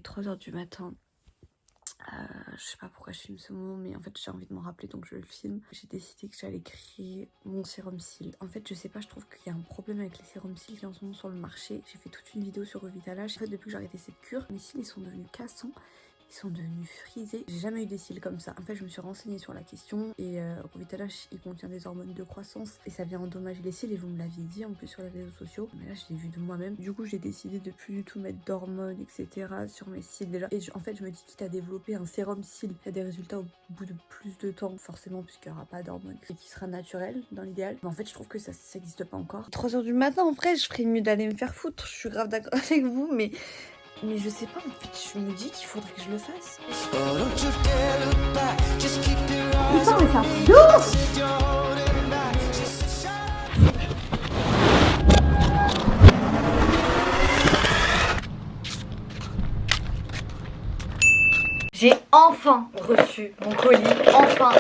3 h du matin. Je sais pas pourquoi je filme ce moment, mais en fait j'ai envie de m'en rappeler donc je le filme. J'ai décidé que j'allais créer mon sérum cils. En fait je sais pas, je trouve qu'il y a un problème avec les sérums cils qui en ce moment sur le marché. J'ai fait toute une vidéo sur Revitalash. En fait depuis que j'ai arrêté cette cure, mes cils ils sont devenus cassants. Ils sont devenus frisés. J'ai jamais eu des cils comme ça. En fait, je me suis renseignée sur la question et Revitalash, il contient des hormones de croissance et ça vient endommager les cils et vous me l'aviez dit en plus sur les réseaux sociaux. Mais là, je l'ai vu de moi-même. Du coup, j'ai décidé de plus du tout mettre d'hormones, etc. sur mes cils déjà. Et en fait, je me dis quitte à développer un sérum cils qui a des résultats au bout de plus de temps, forcément, puisqu'il n'y aura pas d'hormones et qui sera naturel dans l'idéal. Mais en fait, je trouve que ça n'existe pas encore. 3 h du matin, en vrai, je ferais mieux d'aller me faire foutre. Je suis grave d'accord avec vous, mais je sais pas, en fait, je me dis qu'il faudrait que je le fasse. Putain, mais c'est un truc de ouf! J'ai enfin reçu mon colis, enfin,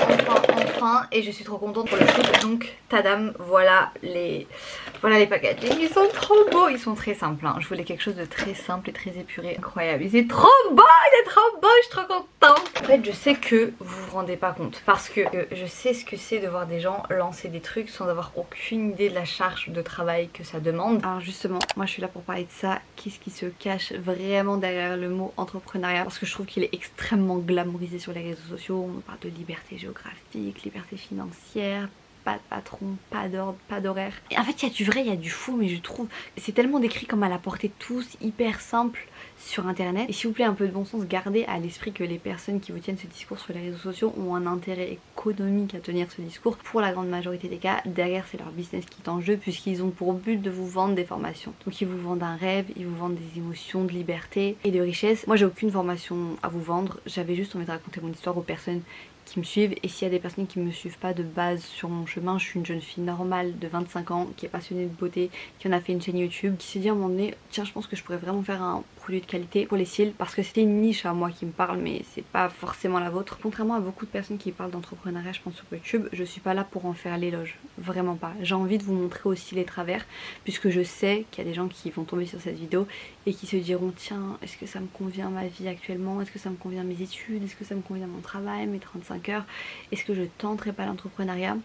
et je suis trop contente pour le shoot. Donc, tadam, voilà les packaging, ils sont trop beaux, ils sont très simples, hein. Je voulais quelque chose de très simple et très épuré, incroyable. Il est trop beau, je suis trop contente. En fait, je sais que vous vous rendez pas compte, parce que je sais ce que c'est de voir des gens lancer des trucs sans avoir aucune idée de la charge de travail que ça demande. Alors justement, moi je suis là pour parler de ça, qu'est-ce qui se cache vraiment derrière le mot entrepreneuriat, parce que je trouve qu'il est extrêmement glamourisé sur les réseaux sociaux. On parle de liberté géographique, liberté financière, pas de patron, pas d'ordre, pas d'horaire. Et en fait il y a du vrai, il y a du faux, mais je trouve c'est tellement décrit comme à la portée de tous, hyper simple sur internet. Et s'il vous plaît, un peu de bon sens, gardez à l'esprit que les personnes qui vous tiennent ce discours sur les réseaux sociaux ont un intérêt économique à tenir ce discours. Pour la grande majorité des cas, derrière c'est leur business qui est en jeu, puisqu'ils ont pour but de vous vendre des formations. Donc ils vous vendent un rêve, ils vous vendent des émotions, de liberté et de richesse. Moi j'ai aucune formation à vous vendre, j'avais juste envie de raconter mon histoire aux personnes qui me suivent. Et s'il y a des personnes qui me suivent pas de base sur mon chemin, je suis une jeune fille normale de 25 ans qui est passionnée de beauté, qui en a fait une chaîne YouTube, qui s'est dit à un moment donné, tiens, je pense que je pourrais vraiment faire un produit de qualité pour les cils, parce que c'était une niche à moi qui me parle, mais c'est pas forcément la vôtre. Contrairement à beaucoup de personnes qui parlent d'entrepreneuriat, je pense, sur YouTube, je suis pas là pour en faire l'éloge, vraiment pas. J'ai envie de vous montrer aussi les travers, puisque je sais qu'il y a des gens qui vont tomber sur cette vidéo et qui se diront, tiens, est-ce que ça me convient ma vie actuellement, est-ce que ça me convient mes études, est-ce que ça me convient mon travail, mes 35 heures, est-ce que je tenterai pas l'entrepreneuriat?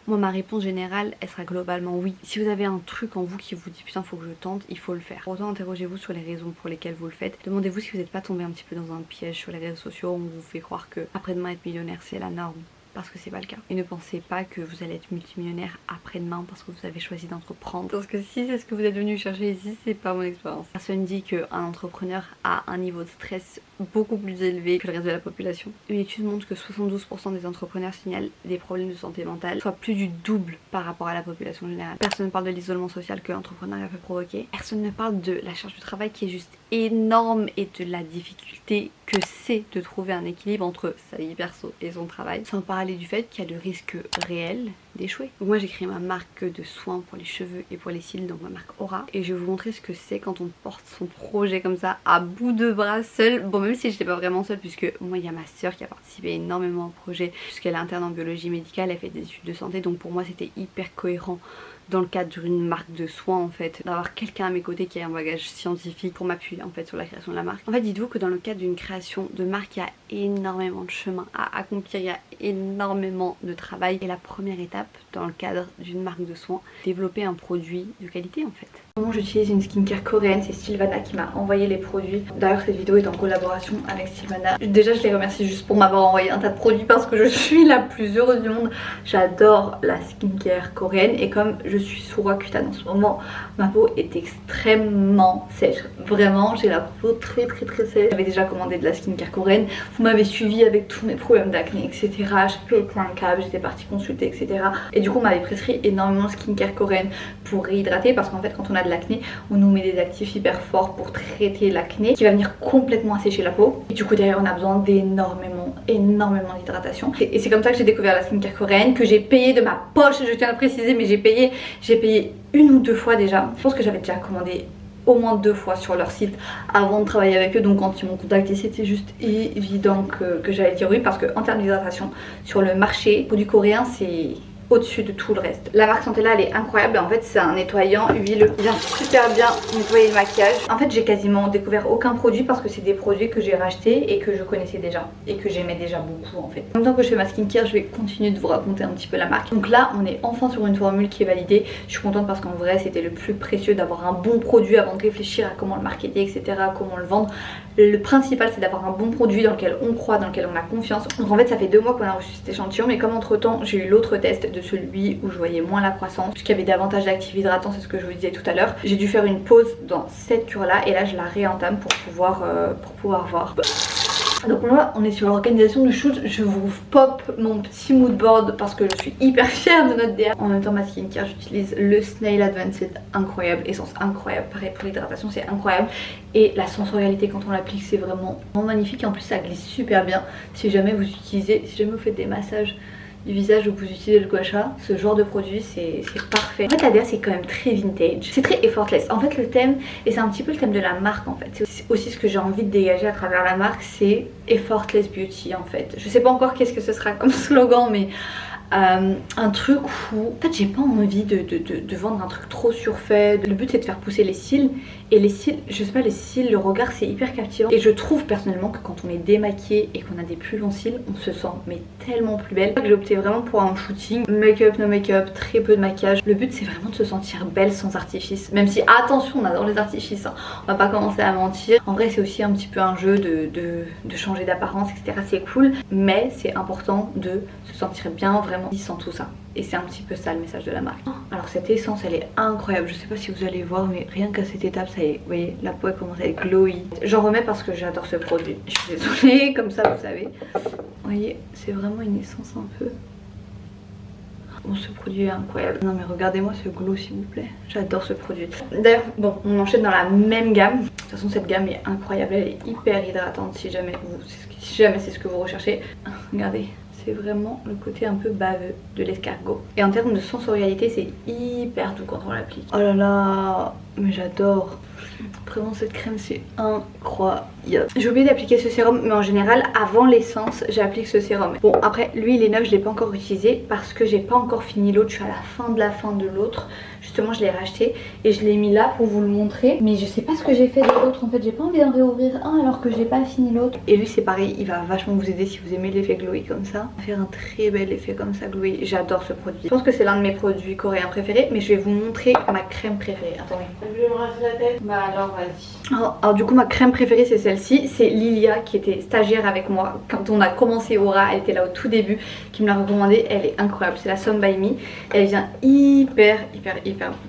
Moi ma réponse générale elle sera globalement oui. Si vous avez un truc en vous qui vous dit putain faut que je tente, il faut le faire. Autant interrogez-vous sur les raisons pour lesquelles vous le faites. Demandez-vous si vous n'êtes pas tombé un petit peu dans un piège sur les réseaux sociaux où on vous fait croire que après-demain être millionnaire c'est la norme, parce que c'est pas le cas. Et ne pensez pas que vous allez être multimillionnaire après-demain parce que vous avez choisi d'entreprendre. Parce que si c'est ce que vous êtes venu chercher ici, c'est pas mon expérience. Personne dit qu'un entrepreneur a un niveau de stress beaucoup plus élevé que le reste de la population. Une étude montre que 72% des entrepreneurs signalent des problèmes de santé mentale, soit plus du double par rapport à la population générale. Personne ne parle de l'isolement social que l'entrepreneuriat peut provoquer. Personne ne parle de la charge du travail qui est juste énorme et de la difficulté que c'est de trouver un équilibre entre sa vie perso et son travail, sans parler du fait qu'il y a le risque réel d'échouer. Donc moi j'ai créé ma marque de soins pour les cheveux et pour les cils, donc ma marque Aura, et je vais vous montrer ce que c'est quand on porte son projet comme ça à bout de bras seul. Bon, même si j'étais pas vraiment seule, puisque moi il y a ma soeur qui a participé énormément au projet, puisqu'elle est interne en biologie médicale, elle fait des études de santé, donc pour moi c'était hyper cohérent dans le cadre d'une marque de soins en fait, d'avoir quelqu'un à mes côtés qui a un bagage scientifique pour m'appuyer en fait sur la création de la marque. En fait dites-vous que dans le cadre d'une création de marque il y a énormément de chemin à accomplir, il y a énormément de travail, et la première étape dans le cadre d'une marque de soins, développer un produit de qualité en fait. J'utilise une skincare coréenne, c'est Sylvana qui m'a envoyé les produits. D'ailleurs cette vidéo est en collaboration avec Sylvana. Déjà je les remercie juste pour m'avoir envoyé un tas de produits parce que je suis la plus heureuse du monde. J'adore la skincare coréenne, et comme je suis sous Roaccutane en ce moment, ma peau est extrêmement sèche. Vraiment j'ai la peau très sèche. J'avais déjà commandé de la skincare coréenne, vous m'avez suivi avec tous mes problèmes d'acné etc. Je pétais un câble, j'étais partie consulter etc. Et du coup on m'avait prescrit énormément de skincare coréenne pour réhydrater, parce qu'en fait quand on a de l'acné, on nous met des actifs hyper forts pour traiter l'acné qui va venir complètement assécher la peau, et du coup derrière on a besoin d'énormément d'hydratation. Et c'est comme ça que j'ai découvert la skincare coréenne, que j'ai payé de ma poche, je tiens à le préciser, mais j'ai payé 1 ou 2 fois déjà. Je pense que j'avais déjà commandé au moins 2 fois sur leur site avant de travailler avec eux, donc quand ils m'ont contacté c'était juste évident que j'allais dire oui, parce que en termes d'hydratation sur le marché, les produits coréens c'est au-dessus de tout le reste. La marque Santella elle est incroyable, en fait c'est un nettoyant huileux, il vient super bien nettoyer le maquillage. En fait j'ai quasiment découvert aucun produit parce que c'est des produits que j'ai rachetés et que je connaissais déjà et que j'aimais déjà beaucoup en fait. En même temps que je fais ma skincare, je vais continuer de vous raconter un petit peu la marque. Donc là on est enfin sur une formule qui est validée. Je suis contente parce qu'en vrai c'était le plus précieux d'avoir un bon produit avant de réfléchir à comment le marketer, etc., comment le vendre. Le principal c'est d'avoir un bon produit dans lequel on croit, dans lequel on a confiance. Donc en fait ça fait 2 mois qu'on a reçu cet échantillon, mais comme entre temps j'ai eu l'autre test de celui où je voyais moins la croissance, puisqu'il y avait davantage d'actifs hydratants, c'est ce que je vous disais tout à l'heure. J'ai dû faire une pause dans cette cure là et là je la réentame pour pouvoir voir. Donc là on est sur l'organisation du shoot, je vous pop mon petit mood board parce que je suis hyper fière de notre DA. En même temps ma skincare j'utilise le Snail Advanced, incroyable, essence incroyable, pareil pour l'hydratation c'est incroyable et la sensorialité quand on l'applique c'est vraiment magnifique et en plus ça glisse super bien. Si jamais vous vous faites des massages du visage où vous utilisez le gua sha, ce genre de produit c'est parfait. En fait la DA c'est quand même très vintage, c'est très effortless. En fait le thème, et c'est un petit peu le thème de la marque en fait, c'est aussi ce que j'ai envie de dégager à travers la marque, c'est effortless beauty en fait. Je sais pas encore qu'est-ce que ce sera comme slogan mais un truc où en fait j'ai pas envie de vendre un truc trop surfait. Le but c'est de faire pousser les cils et les cils, je sais pas, les cils, le regard c'est hyper captivant et je trouve personnellement que quand on est démaquillé et qu'on a des plus longs cils on se sent mais tellement plus belle. J'ai opté vraiment pour un shooting make-up, no make-up, très peu de maquillage. Le but c'est vraiment de se sentir belle sans artifice, même si attention on adore les artifices hein. On va pas commencer à mentir, en vrai c'est aussi un petit peu un jeu de changer d'apparence etc, c'est cool mais c'est important de se sentir bien vraiment sans tout ça et c'est un petit peu ça le message de la marque. Alors cette essence elle est incroyable, je sais pas si vous allez voir mais rien qu'à cette étape ça y est, vous voyez la peau elle commence à être glowy. J'en remets parce que j'adore ce produit, je suis désolée comme ça vous savez. Vous voyez c'est vraiment une essence un peu... Bon ce produit est incroyable, non mais regardez moi ce glow s'il vous plaît, j'adore ce produit. D'ailleurs bon on enchaîne dans la même gamme, de toute façon cette gamme est incroyable, elle est hyper hydratante si jamais c'est ce que vous recherchez. Regardez, c'est vraiment le côté un peu baveux de l'escargot. Et en termes de sensorialité, c'est hyper doux quand on l'applique. Oh là là, mais j'adore. Vraiment cette crème c'est incroyable. J'ai oublié d'appliquer ce sérum mais en général avant l'essence j'applique ce sérum. Bon après lui il est neuf, je l'ai pas encore utilisé parce que j'ai pas encore fini l'autre, je suis à la fin de l'autre. Justement je l'ai racheté et je l'ai mis là pour vous le montrer. Mais je sais pas ce que j'ai fait de l'autre en fait, j'ai pas envie d'en réouvrir un alors que j'ai pas fini l'autre. Et lui c'est pareil, il va vachement vous aider si vous aimez l'effet glowy comme ça. Il va faire un très bel effet comme ça glowy, j'adore ce produit. Je pense que c'est l'un de mes produits coréens préférés mais je vais vous montrer ma crème préférée. Attendez. Je vais me rincer la tête. Bah alors vas-y. Alors du coup ma crème préférée c'est celle-ci, c'est Lilia qui était stagiaire avec moi quand on a commencé Aura, elle était là au tout début, qui me l'a recommandée, elle est incroyable, c'est la Some by Me, elle vient hyper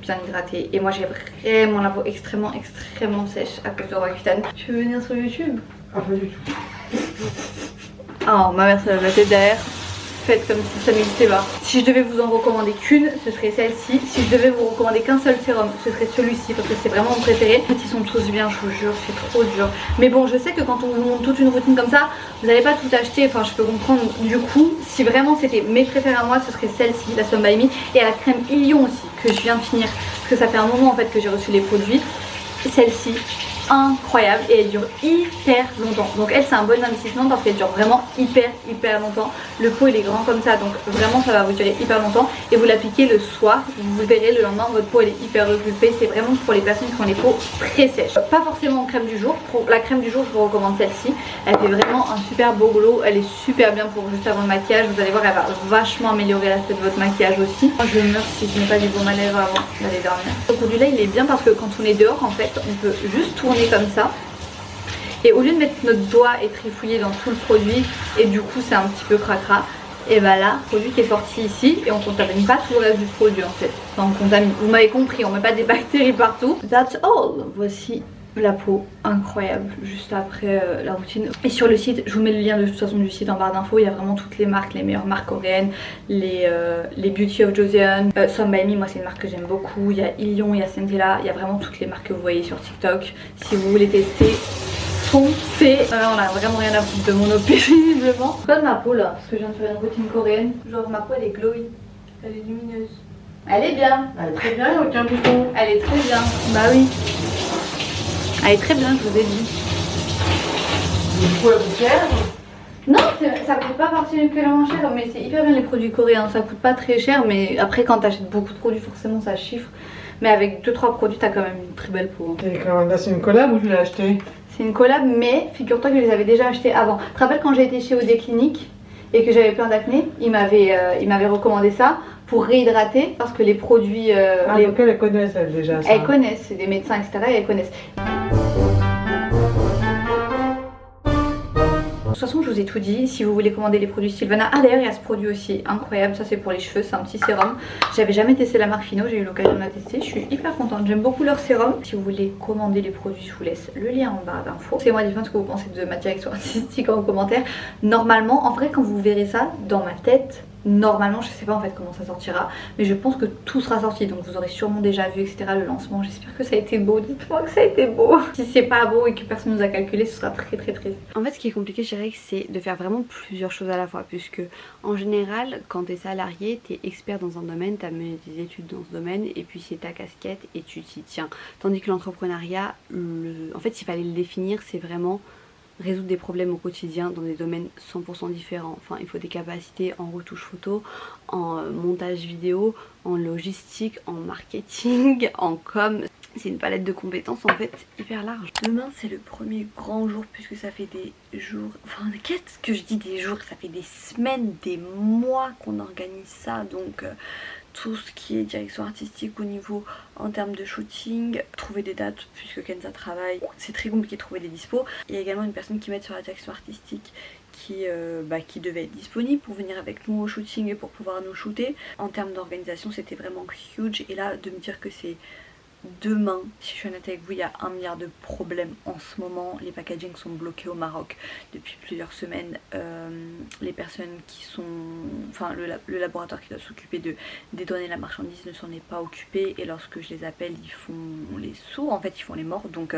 bien hydratée et moi j'ai vraiment la peau extrêmement sèche à cause de Roaccutane. Tu veux venir sur YouTube? Ah pas du tout. Oh ma mère se lève la tête derrière. Faites comme si ça n'existait pas. Si je devais vous en recommander qu'une, ce serait celle-ci. Si je devais vous recommander qu'un seul sérum, ce serait celui-ci parce que c'est vraiment mon préféré. En fait ils sont tous bien, je vous jure, c'est trop dur. Mais bon je sais que quand on vous montre toute une routine comme ça, vous n'allez pas tout acheter, enfin je peux comprendre. Du coup, si vraiment c'était mes préférés à moi, ce serait celle-ci, la Some by Me. Et la crème Ilion aussi, que je viens de finir. Parce que ça fait un moment en fait que j'ai reçu les produits. Celle-ci, incroyable et elle dure hyper longtemps. Donc elle c'est un bon investissement parce qu'elle dure vraiment hyper longtemps. Le pot il est grand comme ça donc vraiment ça va vous durer hyper longtemps. Et vous l'appliquez le soir, vous verrez le lendemain votre peau elle est hyper repulpée. C'est vraiment pour les personnes qui ont les peaux très sèches. Pas forcément en crème du jour. Pour la crème du jour je vous recommande celle-ci. Elle fait vraiment un super beau glow. Elle est super bien pour juste avant le maquillage. Vous allez voir elle va vachement améliorer l'aspect de votre maquillage aussi. Moi je meurs si je n'ai pas du baume à lèvres avant d'aller dormir. Ce produit là il est bien parce que quand on est dehors en fait on peut juste tourner comme ça et au lieu de mettre notre doigt et trifouiller dans tout le produit et du coup c'est un petit peu cracra, et bah là produit qui est sorti ici et on contamine pas tout le reste du produit en fait, enfin on contamine, vous m'avez compris, on met pas des bactéries partout. That's all. Voici la peau incroyable juste après la routine. Et sur le site, je vous mets le lien de toute façon du site en barre d'infos, il y a vraiment toutes les marques, les meilleures marques coréennes, les Beauty of Joseon, Some by Me, moi c'est une marque que j'aime beaucoup, il y a Ilion, il y a Centella, il y a vraiment toutes les marques que vous voyez sur TikTok. Si vous voulez tester, foncez. On a vraiment rien à foutre de mon OP visiblement. Pourquoi de ma peau là? Parce que je viens de faire une routine coréenne, genre ma peau elle est glowy, elle est lumineuse. Elle est bien. Elle est très bien, il n'y a aucun bouton. Elle est très bien. Bah oui. Elle est très bien, je vous ai dit. Il faut la bouquère. Non, ça coûte pas particulièrement cher, mais c'est hyper bien les produits coréens. Ça coûte pas très cher, mais après quand t'achètes beaucoup de produits, forcément ça chiffre. Mais avec 2-3 produits, t'as quand même une très belle peau. Et là, c'est une collab ou tu l'as acheté? C'est une collab, mais figure-toi que je les avais déjà achetés avant. Tu te rappelles quand j'ai été chez OD Clinique et que j'avais plein d'acné, il m'avait recommandé ça pour réhydrater parce que les produits. Donc elles connaissent elles déjà ça. Elles connaissent, c'est des médecins, etc. Et elles connaissent. De toute façon, je vous ai tout dit. Si vous voulez commander les produits Sylvana, ah d'ailleurs, il y a ce produit aussi incroyable. Ça, c'est pour les cheveux. C'est un petit sérum. J'avais jamais testé la marque Fino. J'ai eu l'occasion de la tester. Je suis hyper contente. J'aime beaucoup leur sérum. Si vous voulez commander les produits, je vous laisse le lien en barre d'infos. C'est moi dites-moi ce que vous pensez de ma direction artistique en commentaire. Normalement, en vrai, quand vous verrez ça dans ma tête, normalement, je sais pas en fait comment ça sortira, mais je pense que tout sera sorti, donc vous aurez sûrement déjà vu, etc. le lancement. J'espère que ça a été beau. Dites-moi que ça a été beau. Si c'est pas beau et que personne nous a calculé, ce sera très très triste. En fait, ce qui est compliqué, je dirais que c'est de faire vraiment plusieurs choses à la fois, puisque en général, quand t'es salarié, t'es expert dans un domaine, t'as mené des études dans ce domaine, et puis c'est ta casquette et tu t'y tiens. Tandis que l'entrepreneuriat, en fait, s'il fallait le définir, c'est vraiment résoudre des problèmes au quotidien dans des domaines 100% différents. Enfin, il faut des capacités en retouche photo, en montage vidéo, en logistique, en marketing, en com. C'est une palette de compétences en fait hyper large. Demain c'est le premier grand jour puisque ça fait des jours, enfin qu'est-ce que je dis des jours, ça fait des semaines, des mois qu'on organise ça, donc tout ce qui est direction artistique au niveau en termes de shooting, trouver des dates puisque Kenza travaille, c'est très compliqué de trouver des dispos. Il y a également une personne qui m'aide sur la direction artistique qui devait être disponible pour venir avec nous au shooting et pour pouvoir nous shooter. En termes d'organisation c'était vraiment huge, et là de me dire que c'est demain, si je suis honnête avec vous, il y a 1 milliard de problèmes en ce moment. Les packagings sont bloqués au Maroc depuis plusieurs semaines. Les personnes qui sont... Enfin, le laboratoire qui doit s'occuper de dédouaner la marchandise ne s'en est pas occupé. Et lorsque je les appelle, ils font les sourds, en fait, ils font les morts. Donc...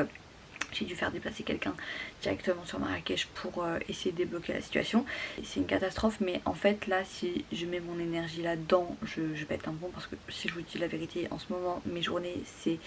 j'ai dû faire déplacer quelqu'un directement sur Marrakech pour essayer de débloquer la situation. C'est une catastrophe, mais en fait là si je mets mon énergie là-dedans, je pète un plomb, parce que si je vous dis la vérité, en ce moment mes journées c'est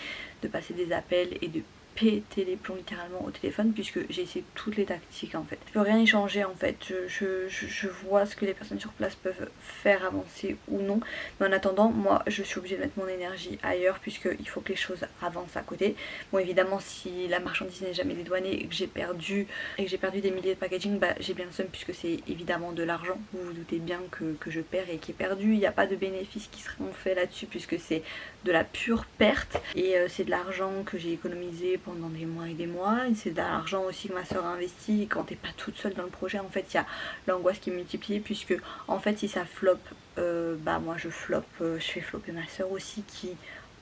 de passer des appels et de péter les plombs littéralement au téléphone, puisque j'ai essayé toutes les tactiques en fait. Je peux rien y changer en fait, je vois ce que les personnes sur place peuvent faire avancer ou non, mais en attendant moi je suis obligée de mettre mon énergie ailleurs puisqu'il faut que les choses avancent à côté. Bon évidemment si la marchandise n'est jamais dédouanée et que j'ai perdu des milliers de packaging, bah j'ai bien le seum puisque c'est évidemment de l'argent, vous vous doutez bien que je perds et qui est perdu. Il n'y a pas de bénéfices qui seront faits là-dessus puisque c'est de la pure perte, et c'est de l'argent que j'ai économisé pendant des mois et des mois, et c'est de l'argent aussi que ma soeur a investi. Et quand t'es pas toute seule dans le projet, en fait il y a l'angoisse qui est multipliée, puisque en fait si ça flop, bah moi je flop, je fais flopper ma soeur aussi, qui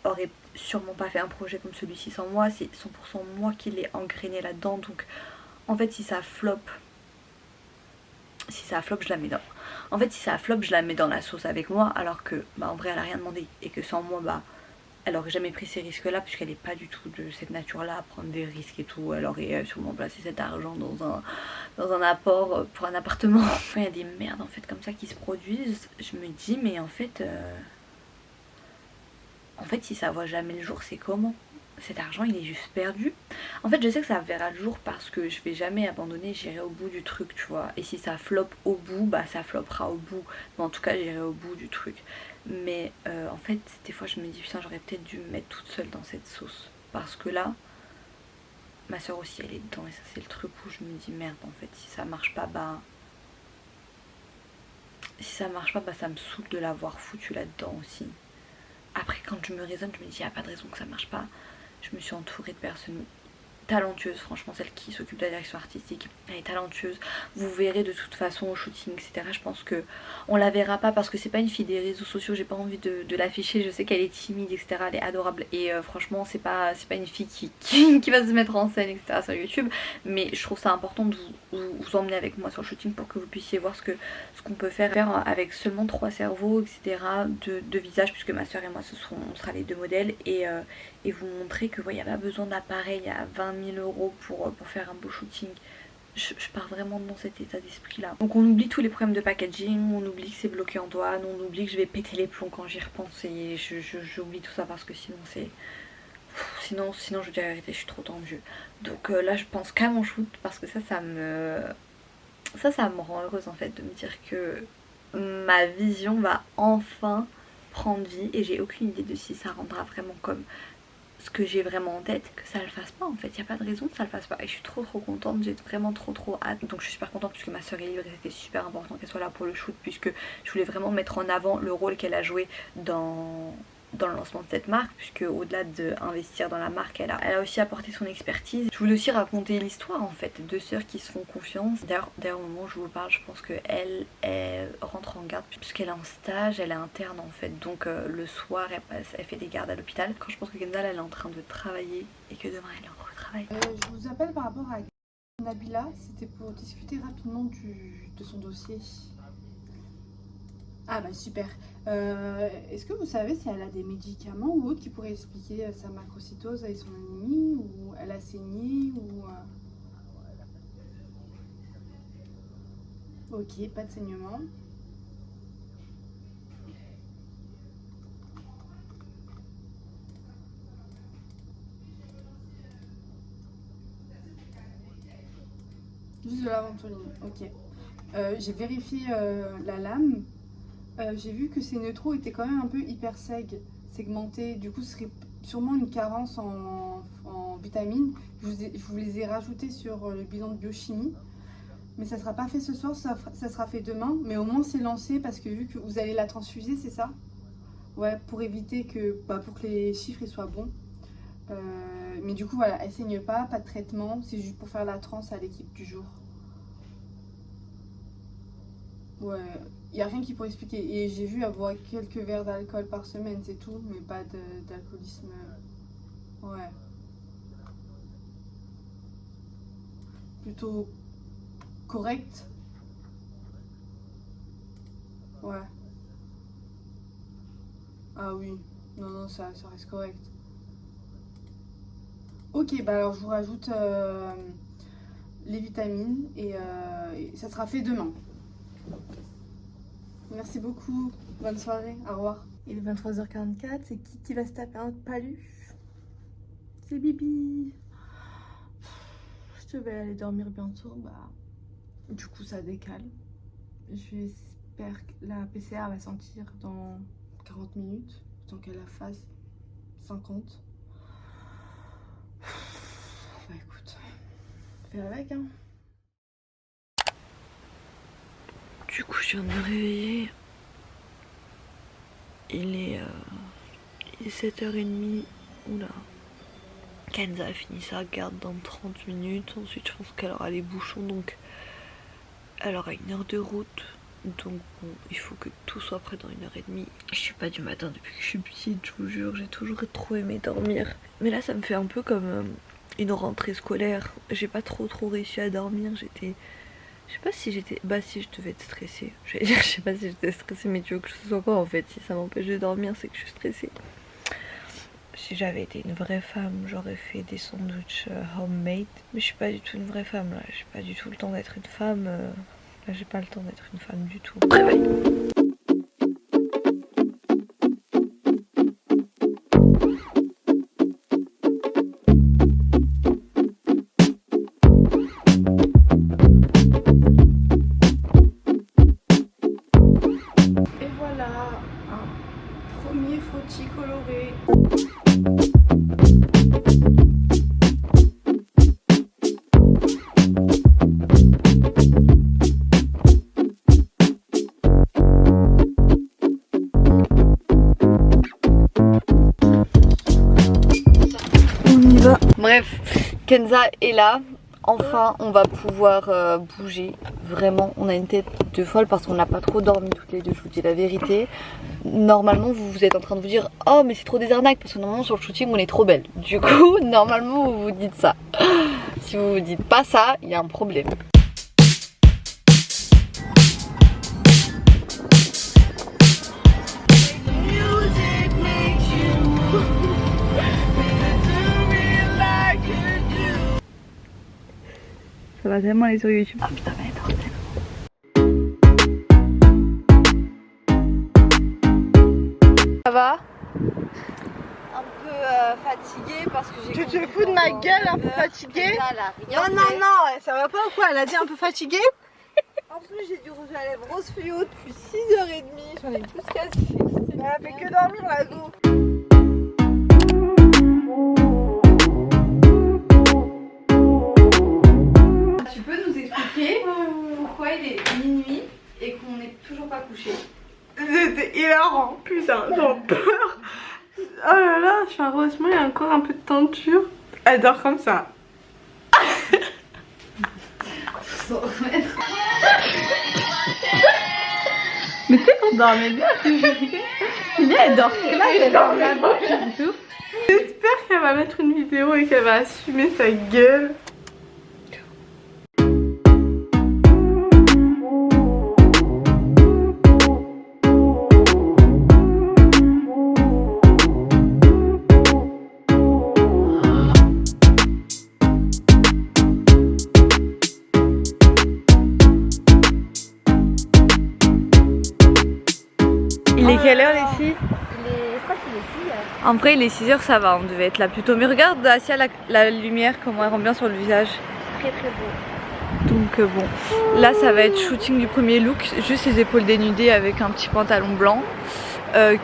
aurait sûrement pas fait un projet comme celui-ci sans moi. C'est 100% moi qui l'ai engrainé là-dedans, donc en fait si ça flop, je la mets dans... En fait si ça flop, je la mets dans la sauce avec moi, alors que bah en vrai elle a rien demandé, et que sans moi bah elle aurait jamais pris ces risques là, puisqu'elle n'est pas du tout de cette nature là à prendre des risques et tout. Elle aurait sûrement placé cet argent dans un apport pour un appartement. Enfin, il y a des merdes en fait comme ça qui se produisent. Je me dis mais en fait si ça voit jamais le jour, c'est comment? Cet argent il est juste perdu. En fait je sais que ça verra le jour parce que je vais jamais abandonner, j'irai au bout du truc, tu vois. Et si ça floppe au bout, bah ça floppera au bout, mais en tout cas j'irai au bout du truc. Mais en fait des fois je me dis putain, j'aurais peut-être dû me mettre toute seule dans cette sauce, parce que là ma soeur aussi elle est dedans, et ça c'est le truc où je me dis merde, en fait si ça marche pas bah ça me saoule de l'avoir foutu là-dedans aussi. Après quand je me raisonne, je me dis il n'y a pas de raison que ça marche pas. Je me suis entourée de personnes talentueuses, franchement celle qui s'occupe de la direction artistique, elle est talentueuse. Vous verrez de toute façon au shooting etc. Je pense que on la verra pas parce que c'est pas une fille des réseaux sociaux, j'ai pas envie de l'afficher, je sais qu'elle est timide etc. Elle est adorable, et franchement c'est pas une fille qui va se mettre en scène etc. sur YouTube, mais je trouve ça important de vous emmener avec moi sur le shooting pour que vous puissiez voir ce qu'on peut faire avec seulement 3 cerveaux etc. de visage, puisque ma soeur et moi on sera les 2 modèles, et vous montrer que il n'y a pas besoin d'appareil à 20 000 € pour faire un beau shooting. Je pars vraiment dans cet état d'esprit là. Donc on oublie tous les problèmes de packaging, on oublie que c'est bloqué en douane, on oublie que je vais péter les plombs quand j'y repense, et j'oublie tout ça parce que sinon c'est... Sinon je vous dis la vérité, je suis trop tendue. Donc là je pense qu'à mon shoot, parce que ça me... ça me rend heureuse en fait de me dire que ma vision va enfin prendre vie et j'ai aucune idée de si ça rendra vraiment comme ce que j'ai vraiment en tête, que ça le fasse pas en fait, il n'y a pas de raison que ça le fasse pas et je suis trop contente, j'ai vraiment trop hâte, donc je suis super contente puisque ma soeur est libre et c'était super important qu'elle soit là pour le shoot puisque je voulais vraiment mettre en avant le rôle qu'elle a joué dans le lancement de cette marque, puisque au-delà d'investir dans la marque, elle a aussi apporté son expertise. Je voulais aussi raconter l'histoire en fait, deux sœurs qui se font confiance. D'ailleurs au moment où je vous parle, je pense qu'elle rentre en garde puisqu'elle est en stage, elle est interne en fait, donc le soir elle fait des gardes à l'hôpital. Quand je pense que Kenza elle est en train de travailler et que demain elle retravaille. Je vous appelle par rapport à Nabila, c'était pour discuter rapidement de son dossier. Ah bah super. Est-ce que vous savez si elle a des médicaments ou autres qui pourraient expliquer sa macrocytose et son anémie, ou elle a saigné ou... Ok, pas de saignement. Juste de la ventoline, ok. J'ai vérifié la lame. J'ai vu que ces neutraux étaient quand même un peu hyper segmentés. Du coup, ce serait sûrement une carence en vitamines. Je vous les ai rajoutés sur le bilan de biochimie. Mais ça ne sera pas fait ce soir, ça sera fait demain. Mais au moins, c'est lancé parce que vu que vous allez la transfuser, c'est ça? Ouais, pour éviter que, pour que les chiffres soient bons. Mais du coup, voilà, elle saigne pas de traitement. C'est juste pour faire la trans à l'équipe du jour. Ouais, il n'y a rien qui pourrait expliquer. Et j'ai vu avoir quelques verres d'alcool par semaine, c'est tout, mais pas d'alcoolisme. Ouais. Plutôt correct. Ouais. Ah oui. Non, ça reste correct. Ok, bah alors je vous rajoute les vitamines et ça sera fait demain. Merci beaucoup, bonne soirée, au revoir. Il est 23h44, c'est qui va se taper un paluche? C'est Bibi. Je vais aller dormir bientôt, du coup ça décale. J'espère que la PCR va sortir dans 40 minutes, tant qu'elle la fasse 50. Bah écoute, fais avec hein. Du coup, je viens de me réveiller. Il est 7h30. Oula. Kenza a fini sa garde dans 30 minutes. Ensuite, je pense qu'elle aura les bouchons. Donc, elle aura 1 heure de route. Donc, bon, il faut que tout soit prêt dans 1h30. Je suis pas du matin depuis que je suis petite, je vous jure. J'ai toujours trop aimé dormir. Mais là, ça me fait un peu comme une rentrée scolaire. J'ai pas trop réussi à dormir. Je sais pas si j'étais... Bah si, je devais être stressée. Je sais pas si j'étais stressée, mais tu veux que je sois quoi en fait? Si ça m'empêche de dormir, c'est que je suis stressée. Si j'avais été une vraie femme, j'aurais fait des sandwichs homemade. Mais je suis pas du tout une vraie femme là. J'ai pas du tout le temps d'être une femme. Là, j'ai pas le temps d'être une femme du tout. Réveil. Coloré. On y va. Bref, Kenza est là. Enfin, on va pouvoir bouger. Vraiment, on a une tête de folle parce qu'on n'a pas trop dormi toutes les deux, je vous dis la vérité. Normalement, vous êtes en train de vous dire « Oh, mais c'est trop des arnaques » parce que normalement, sur le shooting, on est trop belle. Du coup, normalement, vous vous dites ça. Si vous vous dites pas ça, il y a un problème. Ça va tellement aller sur YouTube. Ah putain, mais attends. Ça va? Un peu fatiguée parce que j'ai... Tu te fous de ma gueule, un peu fatiguée? Non, ça va pas ou quoi? Elle a dit un peu fatiguée? En plus, j'ai du rouge à lèvres rose fluo depuis 6h30. J'en ai plus cassé. Elle a fait que dormir la go. Tu peux nous expliquer pourquoi il est minuit et qu'on n'est toujours pas couché? C'était hilarant, putain, j'en peur. Oh là là, heureusement il y a encore un peu de teinture. Elle dort comme ça. Faut s'en remettre. Mais tu sais qu'on dormait bien, elle dort là, elle dort là-bas et tout. J'espère qu'elle va mettre une vidéo et qu'elle va assumer sa gueule. Il est quelle heure les filles? Je crois qu'il est 6h. En vrai, les 6h, ça va, on devait être là plus tôt. Mais regarde, Asia, la lumière, comment elle rend bien sur le visage. Très très beau. Donc bon, là, ça va être shooting du premier look. Juste les épaules dénudées avec un petit pantalon blanc.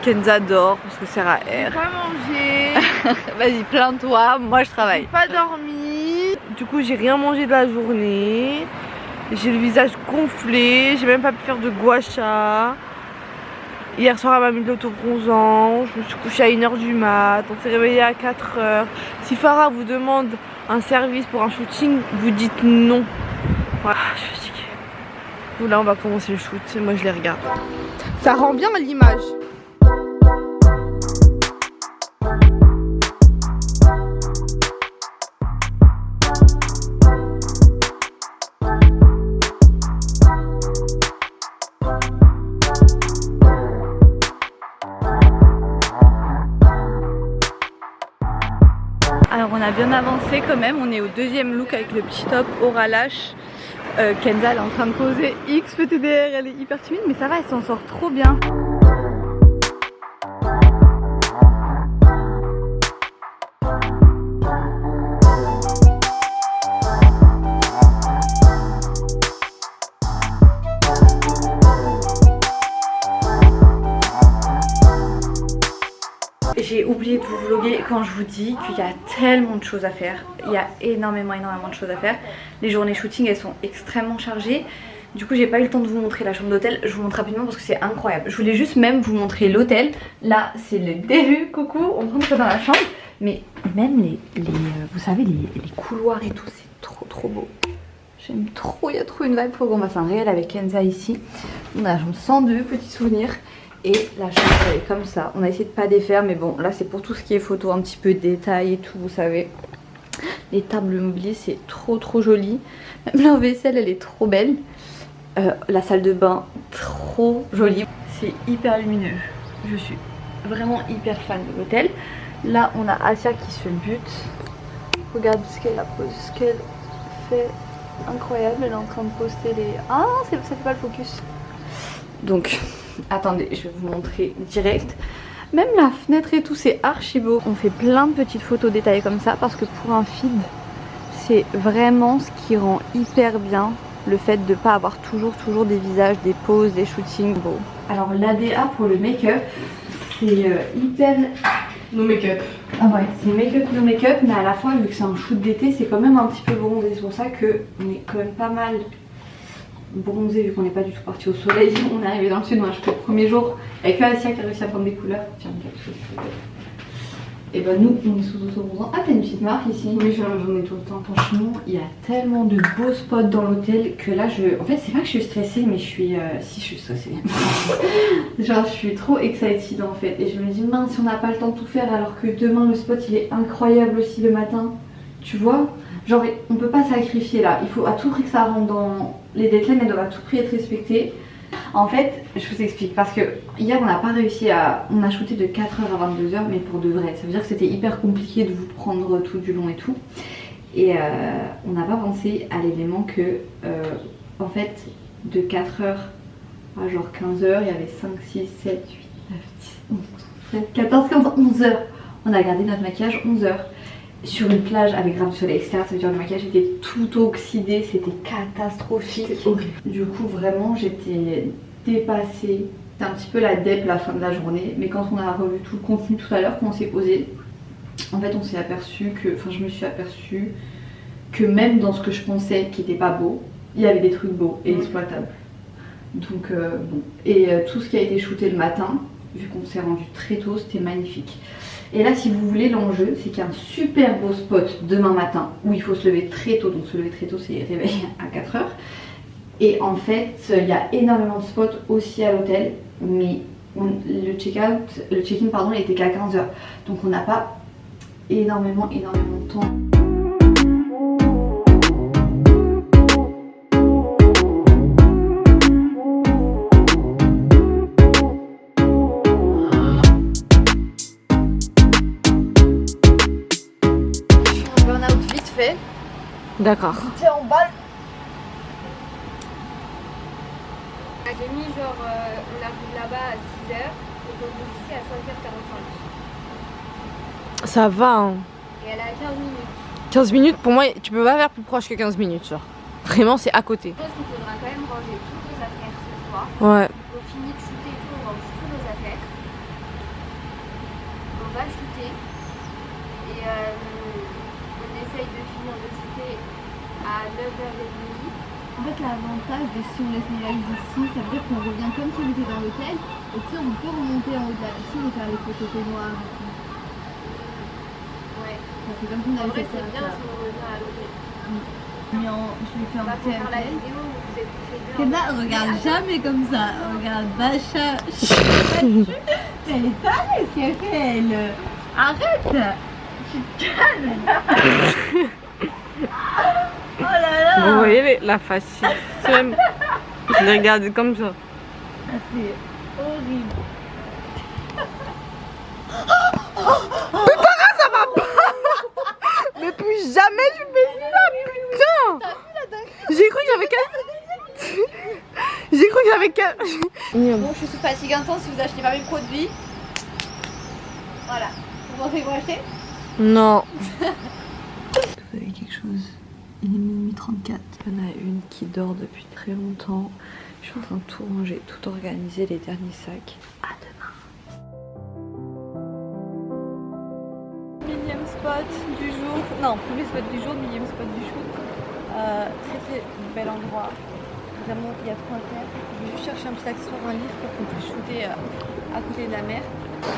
Kenza dort parce que c'est RAR. J'ai pas mangé, Vas-y, plains-toi, moi je travaille. pas dormi. Du coup, j'ai rien mangé de la journée. J'ai le visage gonflé, j'ai même pas pu faire de gua sha. Hier soir, elle m'a mis de l'autobronzant. Je me suis couchée à 1h du mat. On s'est réveillé à 4h. Si Farah vous demande un service pour un shooting, vous dites non. Voilà, je suis fatiguée. Donc là, on va commencer le shoot. Moi, je les regarde. Ça rend bien l'image. Alors on a bien avancé quand même, on est au deuxième look avec le petit top aura lâche. Kenza elle est en train de poser X PTDR, elle est hyper timide mais ça va, elle s'en sort trop bien. J'ai oublié de vous vlogger quand je vous dis qu'il y a tellement de choses à faire. Il y a énormément de choses à faire. Les journées shooting elles sont extrêmement chargées. Du coup j'ai pas eu le temps de vous montrer la chambre d'hôtel. Je vous montre rapidement parce que c'est incroyable. Je voulais juste même vous montrer l'hôtel. Là c'est le début, coucou, on rentre dans la chambre. Mais même vous savez les couloirs et tout, c'est trop beau. J'aime trop, il y a trop une vibe. Faut qu'on fasse un réel avec Kenza ici. On a la chambre 102, petit souvenir. Et la chambre elle est comme ça. On a essayé de pas défaire mais bon là c'est pour tout ce qui est photo, un petit peu détail et tout, vous savez. Les tables mobilier c'est trop joli. Même la vaisselle elle est trop belle. La salle de bain trop jolie. C'est hyper lumineux. Je suis vraiment hyper fan de l'hôtel. Là on a Asia qui se bute. Regarde ce qu'elle a posé, ce qu'elle fait. Incroyable, elle est en train de poster les... Ah ça fait pas le focus. Donc attendez, je vais vous montrer direct. Même la fenêtre et tout, c'est archi beau. On fait plein de petites photos détaillées comme ça parce que pour un feed, c'est vraiment ce qui rend hyper bien le fait de pas avoir toujours des visages, des poses, des shootings beaux. Alors l'ADA pour le make-up, c'est hyper... No make-up. Ah ouais, c'est make-up, no make-up, mais à la fois vu que c'est un shoot d'été, c'est quand même un petit peu bronzé. C'est pour ça qu'on est quand même pas mal bronzé vu qu'on n'est pas du tout parti au soleil. On est arrivé dans le sud, moi je fais le premier jour avec Asia qui a réussi à prendre des couleurs. Tiens, et bah nous on est sous auto-bronzant. Ah t'as une petite marque ici? Oui, j'en ai tout le temps. Franchement il y a tellement de beaux spots dans l'hôtel que là en fait c'est pas que je suis stressée mais je suis... Si je suis stressée. Genre je suis trop excited en fait. Et je me dis mince si on n'a pas le temps de tout faire alors que demain le spot il est incroyable aussi le matin. Tu vois? Genre on peut pas sacrifier là. Il faut à tout prix que ça rentre dans... Les deadlines elles doivent à tout prix être respectées. En fait, je vous explique parce que hier on n'a pas réussi à... On a shooté de 4h à 22h mais pour de vrai. Ça veut dire que c'était hyper compliqué de vous prendre tout du long et tout. Et on n'a pas pensé à l'élément que en fait de 4h à genre 15h il y avait 5, 6, 7, 8, 9, 10, 11, 13, 14, 15, 11h. On a gardé notre maquillage 11h. sur une plage avec grave du soleil, etc. Ça veut dire le maquillage était tout oxydé, c'était catastrophique. Du coup, vraiment, j'étais dépassée. C'était un petit peu la dep la fin de la journée. Mais quand on a revu tout le contenu tout à l'heure, quand on s'est posé, en fait, on s'est aperçu que, enfin, je me suis aperçue que même dans ce que je pensais qui était pas beau, il y avait des trucs beaux et exploitables. Donc, bon. Et tout ce qui a été shooté le matin, vu qu'on s'est rendu très tôt, c'était magnifique. Et là, si vous voulez, l'enjeu, c'est qu'il y a un super beau spot demain matin où il faut se lever très tôt. Donc se lever très tôt, c'est réveil à 4 h. Et en fait, il y a énormément de spots aussi à l'hôtel. Mais le check-in, il était qu'à 15 h. Donc on n'a pas énormément de temps. D'accord. T'es en balle. J'ai mis genre, on arrive là-bas à 6 h et on bouge ici à 5 h 45. Ça va, hein. Et elle a 15 minutes. 15 minutes, pour moi, tu peux pas faire plus proche que 15 minutes, genre. Vraiment, c'est à côté. Je pense qu'il faudra quand même ranger toutes nos affaires ce soir. Ouais. On finit de shooter et tout, on range toutes nos affaires. On va shooter. Et on essaye de finir de shooter à 9 h 30. En fait, l'avantage de si on laisse les valises ici, ça veut dire qu'on revient comme si on était dans l'hôtel. Et tu sais, on peut remonter en haut de la piscine et faire les photos noires. Ouais. C'est comme si on En avait vrai, fait c'est bien si on revient à l'hôtel. Je l'ai fait On en va faire la TMT. vidéo où vous êtes tous les deux. Keda, regarde jamais comme ça. Regarde, Bacha. Elle est tarée ce qu'elle fait, elle. Arrête. Tu te calmes. Oh là là. Vous voyez la face, c'est même... Je l'ai regardé comme ça. Ah, c'est horrible. Mais plus jamais je fais ça, putain. J'ai cru que j'avais qu'un... J'ai cru que j'avais qu'un... Bon, je suis sous fatigue intense si vous achetez pas mes produits. Voilà. Vous pensez que vous achetez? Non. Vous avez quelque chose? Il est minuit 34. Il y en a une qui dort depuis très longtemps. Je suis en train de tout ranger, tout organiser, les derniers sacs. À demain. Millième spot du jour. Non, premier spot du jour, millième spot du shoot. Très bel endroit. Vraiment, il y a trop à faire. Je vais juste chercher un petit accessoire, un livre pour qu'on puisse shooter à côté de la mer.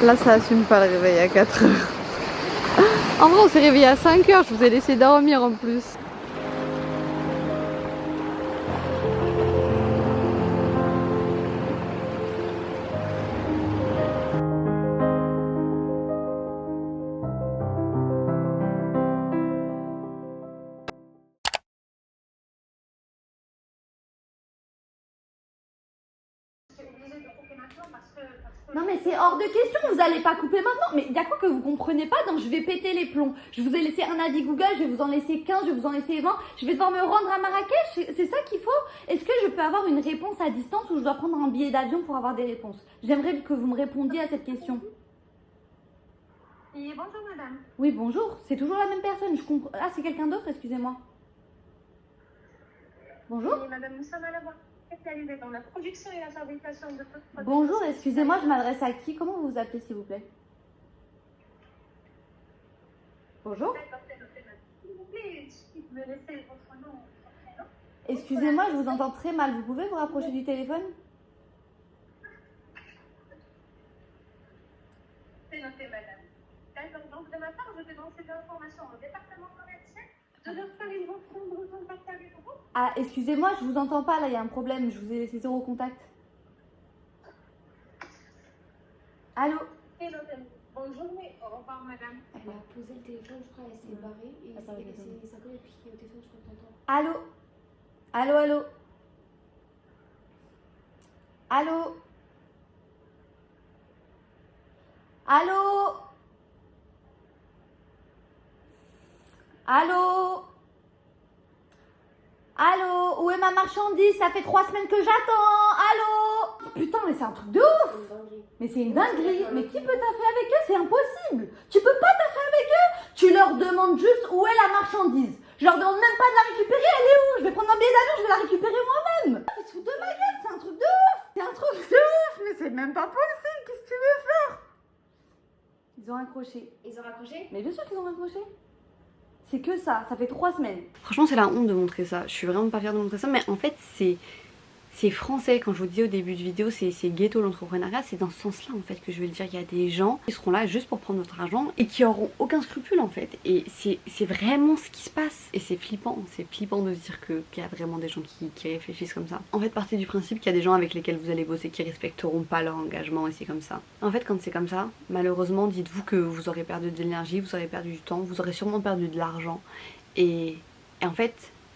Là, ça assume pas le réveil à 4 h. En vrai, on s'est réveillé à 5 h. Je vous ai laissé dormir en plus. Non mais c'est hors de question, vous allez pas couper maintenant. Mais y'a quoi que vous comprenez pas? Donc je vais péter les plombs. Je vous ai laissé un avis Google, je vais vous en laisser 15, je vais vous en laisser 20. Je vais devoir me rendre à Marrakech, c'est ça qu'il faut? Est-ce que je peux avoir une réponse à distance ou je dois prendre un billet d'avion pour avoir des réponses? J'aimerais que vous me répondiez à cette question. Oui, bonjour madame. Oui, bonjour, c'est toujours la même personne. Je comprends. Ah, c'est quelqu'un d'autre, excusez-moi. Bonjour. Oui, madame, nous sommes à la banque spécialisée dans la production et la fabrication de toutes produits. Bonjour, excusez-moi, je m'adresse à qui? Comment vous vous appelez, s'il vous plaît? Bonjour. S'il vous plaît, si vous me laissez votre nom, votre prénom. Excusez-moi, je vous entends très mal. Vous pouvez vous rapprocher du téléphone? C'est noté, madame. D'accord, donc de ma part, je vais lancer ces informations au département commercial. De leur part, ils vont prendre contact avec vous. Ah, excusez-moi, je vous entends pas, là, il y a un problème. Je vous ai laissé zéro contact. Allô? C'est noté. Bonne journée. Au revoir, madame. Elle a posé le téléphone, je crois, elle s'est barrée et c'est sa collègue qui est au téléphone, je crois que t'entends. Allô? Allô, allô? Allô? Allô? Allô? Allô? Où est ma marchandise? Ça fait 3 semaines que j'attends. Allô? Putain, mais c'est un truc de ouf! Mais c'est une dinguerie. Mais qui peut taffer avec eux? C'est impossible. Tu peux pas taffer avec eux. Tu leur demandes juste où est la marchandise. Je leur demande même pas de la récupérer, elle est où? Je vais prendre un billet d'avion, je vais la récupérer moi-même. Ils se foutent de ma gueule, c'est un truc de ouf. C'est un truc de ouf, mais c'est même pas possible, qu'est-ce que tu veux faire? Ils ont accroché. Ils ont raccroché? Mais bien sûr qu'ils ont accroché. C'est que ça fait 3 semaines. Franchement c'est la honte de montrer ça, je suis vraiment pas fière de montrer ça, mais en fait c'est français. Quand je vous disais au début de vidéo c'est ghetto l'entrepreneuriat, c'est dans ce sens là en fait que je veux le dire. Il y a des gens qui seront là juste pour prendre votre argent et qui auront aucun scrupule en fait, et c'est vraiment ce qui se passe, et c'est flippant de se dire qu'il y a vraiment des gens qui réfléchissent comme ça. En fait partez du principe qu'il y a des gens avec lesquels vous allez bosser qui respecteront pas leur engagement, et c'est comme ça. En fait quand c'est comme ça, malheureusement dites-vous que vous aurez perdu de l'énergie, vous aurez perdu du temps, vous aurez sûrement perdu de l'argent, et en fait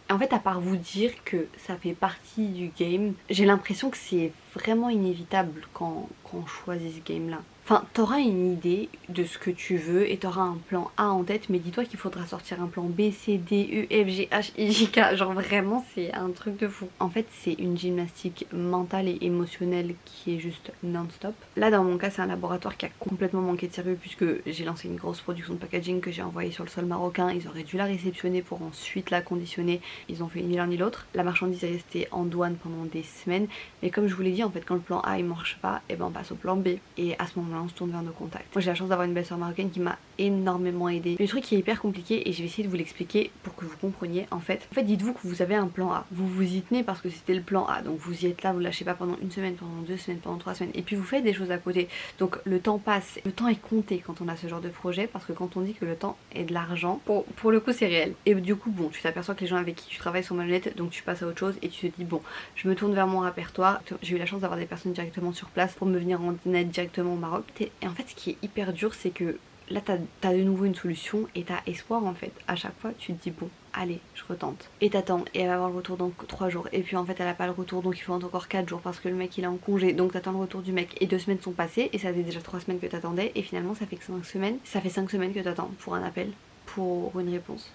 à part vous dire que ça fait partie du game, j'ai l'impression que c'est vraiment inévitable quand on choisit ce game là. Enfin, t'auras une idée de ce que tu veux et t'auras un plan A en tête, mais dis-toi qu'il faudra sortir un plan B, C, D, E, F, G, H, I, J, K. Genre vraiment, c'est un truc de fou. En fait, c'est une gymnastique mentale et émotionnelle qui est juste non-stop. Là, dans mon cas, c'est un laboratoire qui a complètement manqué de sérieux puisque j'ai lancé une grosse production de packaging que j'ai envoyée sur le sol marocain. Ils auraient dû la réceptionner pour ensuite la conditionner. Ils ont fait ni l'un ni l'autre. La marchandise est restée en douane pendant des semaines. Mais comme je vous l'ai dit, en fait, quand le plan A il marche pas, et ben on passe au plan B. Et à ce moment-là, on se tourne vers nos contacts. Moi j'ai la chance d'avoir une belle sœur marocaine qui m'a énormément aidée. Le truc qui est hyper compliqué, et je vais essayer de vous l'expliquer pour que vous compreniez en fait. Dites-vous que vous avez un plan A, vous vous y tenez parce que c'était le plan A, donc vous y êtes là, vous lâchez pas pendant une semaine, pendant 2 semaines, pendant 3 semaines, et puis vous faites des choses à côté. Donc le temps passe, le temps est compté quand on a ce genre de projet, parce que quand on dit que le temps est de l'argent, pour le coup c'est réel. Et du coup bon, tu t'aperçois que les gens avec qui tu travailles sont malhonnêtes, donc tu passes à autre chose et tu te dis bon, je me tourne vers mon répertoire. J'ai eu la chance d'avoir des personnes directement sur place pour me venir en aide directement au Maroc. Et en fait ce qui est hyper dur, c'est que là t'as de nouveau une solution et t'as espoir en fait. À chaque fois tu te dis bon allez je retente, et t'attends, et elle va avoir le retour dans 3 jours, et puis en fait elle a pas le retour, donc il faut encore 4 jours parce que le mec il est en congé, donc t'attends le retour du mec, et 2 semaines sont passées et ça faisait déjà 3 semaines que t'attendais, et finalement ça fait que 5 semaines. Ça fait 5 semaines que t'attends pour un appel, pour une réponse.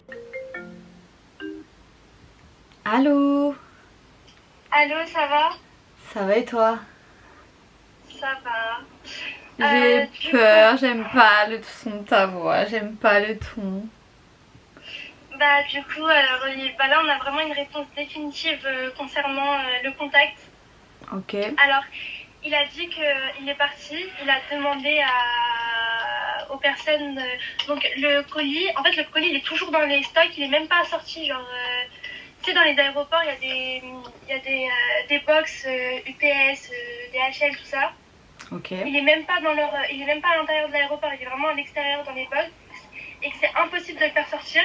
Allô? Allô, ça va? Ça va et toi? Ça va. J'ai peur, j'aime pas le son de ta voix, j'aime pas le ton. Bah du coup, alors là on a vraiment une réponse définitive concernant le contact. Ok. Alors, il a dit qu'il est parti, il a demandé aux personnes... donc le colis, en fait le colis il est toujours dans les stocks, il est même pas sorti, genre... tu sais dans les aéroports il y a des box UPS, DHL, tout ça. Ok. Il est même pas il est même pas à l'intérieur de l'aéroport, il est vraiment à l'extérieur dans les box, et que c'est impossible de le faire sortir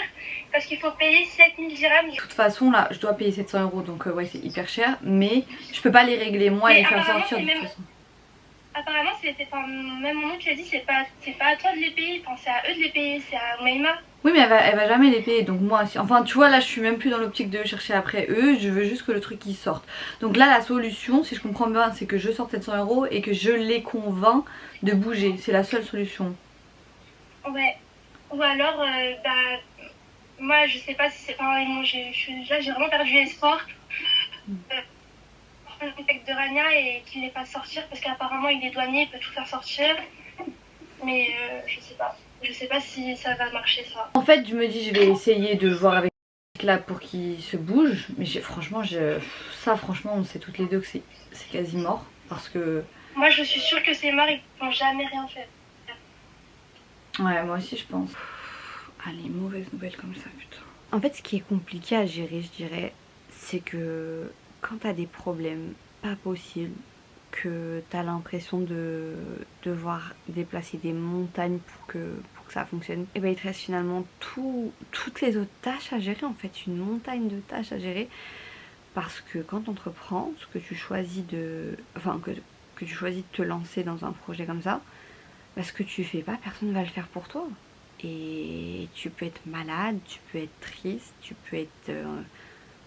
parce qu'il faut payer 7000 dirhams. De toute façon là je dois payer 700 € donc ouais c'est hyper cher, mais je peux pas les régler moi et les faire sortir de toute façon. Apparemment même mon oncle a dit c'est pas à toi de les payer, enfin, c'est à eux de les payer, c'est à Maïma. Oui mais elle va jamais les payer, donc moi enfin tu vois là je suis même plus dans l'optique de chercher après eux, je veux juste que le truc il sorte. Donc là la solution, si je comprends bien, c'est que je sorte 700 € et que je les convainc de bouger, c'est la seule solution. Ouais, ou alors moi je sais pas si c'est pareil, moi j'ai vraiment perdu espoir. Le contact de Rania et qu'il les fasse sortir parce qu'apparemment il est douanier, il peut tout faire sortir, mais je sais pas si ça va marcher ça. En fait je me dis je vais essayer de voir avec là pour qu'il se bouge, mais franchement on sait toutes les deux que c'est quasi mort parce que... Moi je suis sûre que c'est mort, ils vont jamais rien faire. Ouais moi aussi je pense. Allez, mauvaise nouvelle comme ça putain. En fait ce qui est compliqué à gérer je dirais, c'est que quand t'as des problèmes pas possibles, que t'as l'impression de devoir déplacer des montagnes pour que ça fonctionne, et ben il te reste finalement toutes les autres tâches à gérer, en fait une montagne de tâches à gérer, parce que quand t'entreprends, ce que tu choisis que tu choisis de te lancer dans un projet comme ça, bah, ce que tu fais pas, personne va le faire pour toi, et tu peux être malade, tu peux être triste, tu peux être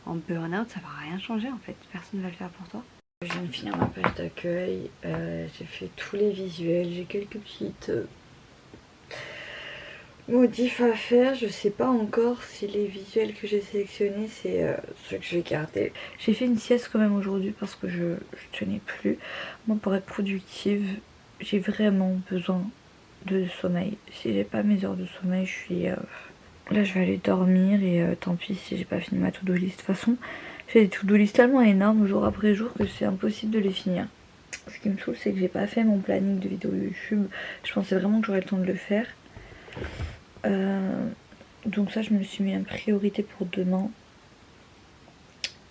en burn-out, ça va rien changer en fait, personne ne va le faire pour toi. Je viens de finir ma page d'accueil, j'ai fait tous les visuels, j'ai quelques petites modifs à faire, je sais pas encore si les visuels que j'ai sélectionnés c'est ceux que je vais garder. J'ai fait une sieste quand même aujourd'hui parce que je tenais plus. Moi pour être productive, j'ai vraiment besoin de sommeil. Si j'ai pas mes heures de sommeil, je suis... Là, je vais aller dormir et tant pis si j'ai pas fini ma to-do list. De toute façon, j'ai des to-do list tellement énormes jour après jour que c'est impossible de les finir. Ce qui me saoule, c'est que j'ai pas fait mon planning de vidéos YouTube. Je pensais vraiment que j'aurais le temps de le faire. Donc ça, je me suis mis en priorité pour demain.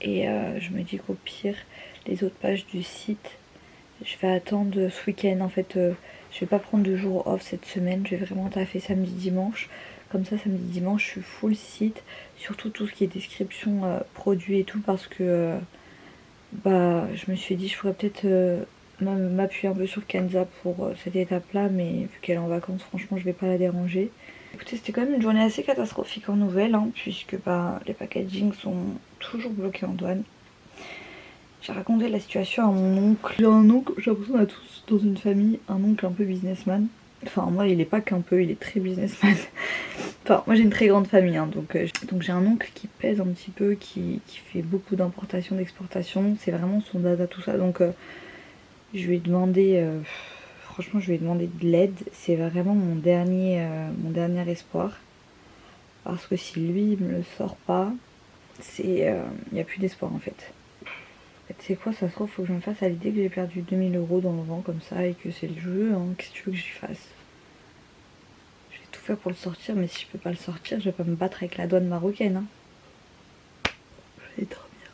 Et je me dis qu'au pire, les autres pages du site, je vais attendre ce week-end. En fait, je vais pas prendre de jours off cette semaine. Je vais vraiment taffer samedi, dimanche. Comme ça, samedi, dimanche, je suis full site. Surtout tout ce qui est description, produits et tout. Parce que je me suis dit, je pourrais peut-être m'appuyer un peu sur Kenza pour cette étape-là. Mais vu qu'elle est en vacances, franchement, je vais pas la déranger. Écoutez, c'était quand même une journée assez catastrophique en nouvelles, hein, puisque les packagings sont toujours bloqués en douane. J'ai raconté la situation à mon oncle. J'ai un oncle, j'ai l'impression qu'on a tous dans une famille un oncle un peu businessman. Enfin, moi, il est pas qu'un peu, il est très businessman. Enfin, moi j'ai une très grande famille, hein, donc j'ai un oncle qui pèse un petit peu, qui fait beaucoup d'importations, d'exportations. C'est vraiment son dada tout ça, donc je lui ai demandé... Franchement, je lui ai demandé de l'aide. C'est vraiment mon dernier espoir. Parce que si lui, il me le sort pas, il n'y a plus d'espoir en fait. Tu sais quoi, ça se trouve, faut que je me fasse à l'idée que j'ai perdu 2000 € dans le vent comme ça et que c'est le jeu. Hein. Qu'est-ce que tu veux que j'y fasse? Je vais tout faire pour le sortir, mais si je peux pas le sortir, je vais pas me battre avec la douane marocaine. Hein. Je vais dormir.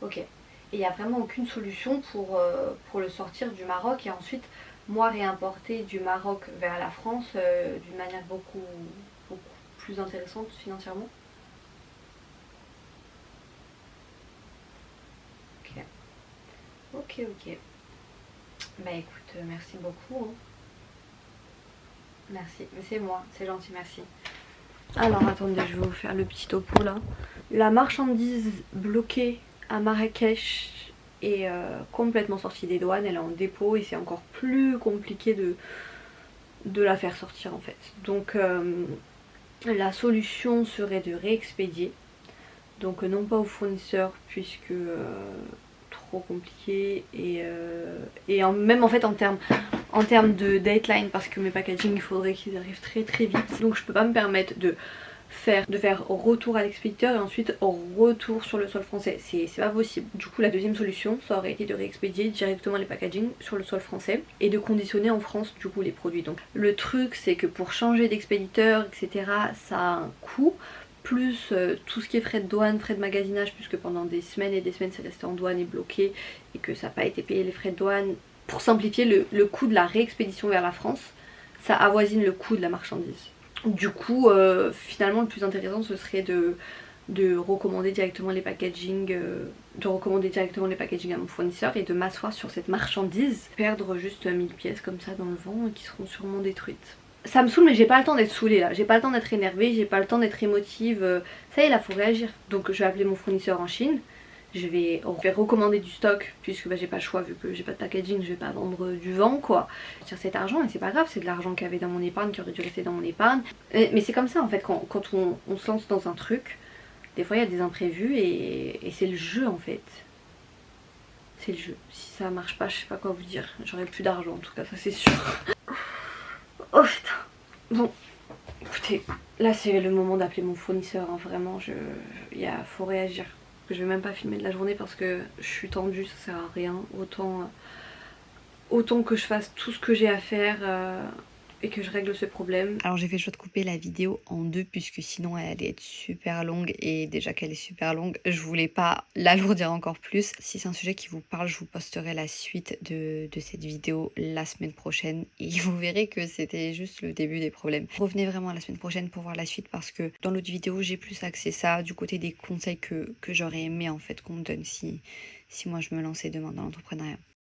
Ok. Et il n'y a vraiment aucune solution pour le sortir du Maroc et ensuite moi réimporter du Maroc vers la France d'une manière beaucoup plus intéressante financièrement. Ok. Bah écoute, merci beaucoup. Hein. Merci, mais c'est moi, c'est gentil, merci. Alors attendez, je vais vous faire le petit topo là. La marchandise bloquée à Marrakech est complètement sortie des douanes, elle est en dépôt et c'est encore plus compliqué de la faire sortir en fait. Donc la solution serait de réexpédier. Donc non pas au fournisseur puisque trop compliqué et même en fait en termes de deadline parce que mes packaging il faudrait qu'ils arrivent très vite. Donc je peux pas me permettre de faire retour à l'expéditeur et ensuite retour sur le sol français, c'est pas possible. Du coup la deuxième solution ça aurait été de réexpédier directement les packaging sur le sol français et de conditionner en France du coup les produits. Donc le truc c'est que pour changer d'expéditeur etc ça a un coût, plus tout ce qui est frais de douane, frais de magasinage, puisque pendant des semaines et des semaines c'est resté en douane et bloqué et que ça n'a pas été payé les frais de douane. Pour simplifier, le coût de la réexpédition vers la France ça avoisine le coût de la marchandise. Du coup finalement le plus intéressant ce serait de recommander directement les packaging à mon fournisseur et de m'asseoir sur cette marchandise, perdre juste 1000 pièces comme ça dans le vent et qui seront sûrement détruites. Ça me saoule mais j'ai pas le temps d'être saoulée là, j'ai pas le temps d'être énervée, j'ai pas le temps d'être émotive, ça y est là faut réagir. Donc je vais appeler mon fournisseur en Chine, je vais recommander du stock puisque j'ai pas le choix vu que j'ai pas de packaging, je vais pas vendre du vent quoi. Sur cet argent et c'est pas grave, c'est de l'argent qu'il y avait dans mon épargne qui aurait dû rester dans mon épargne. Mais c'est comme ça en fait quand on se lance dans un truc, des fois il y a des imprévus et c'est le jeu en fait. C'est le jeu, si ça marche pas je sais pas quoi vous dire, j'aurai plus d'argent en tout cas ça c'est sûr. Oh putain. Bon, écoutez, là c'est le moment d'appeler mon fournisseur, hein. Vraiment, faut réagir. Je vais même pas filmer de la journée parce que je suis tendue, ça sert à rien. Autant que je fasse tout ce que j'ai à faire et que je règle ce problème. Alors j'ai fait le choix de couper la vidéo en deux puisque sinon elle allait être super longue et déjà qu'elle est super longue, je voulais pas l'alourdir encore plus. Si c'est un sujet qui vous parle, je vous posterai la suite de cette vidéo la semaine prochaine et vous verrez que c'était juste le début des problèmes. Revenez vraiment la semaine prochaine pour voir la suite parce que dans l'autre vidéo j'ai plus axé ça du côté des conseils que j'aurais aimé en fait qu'on me donne si moi je me lançais demain dans l'entrepreneuriat.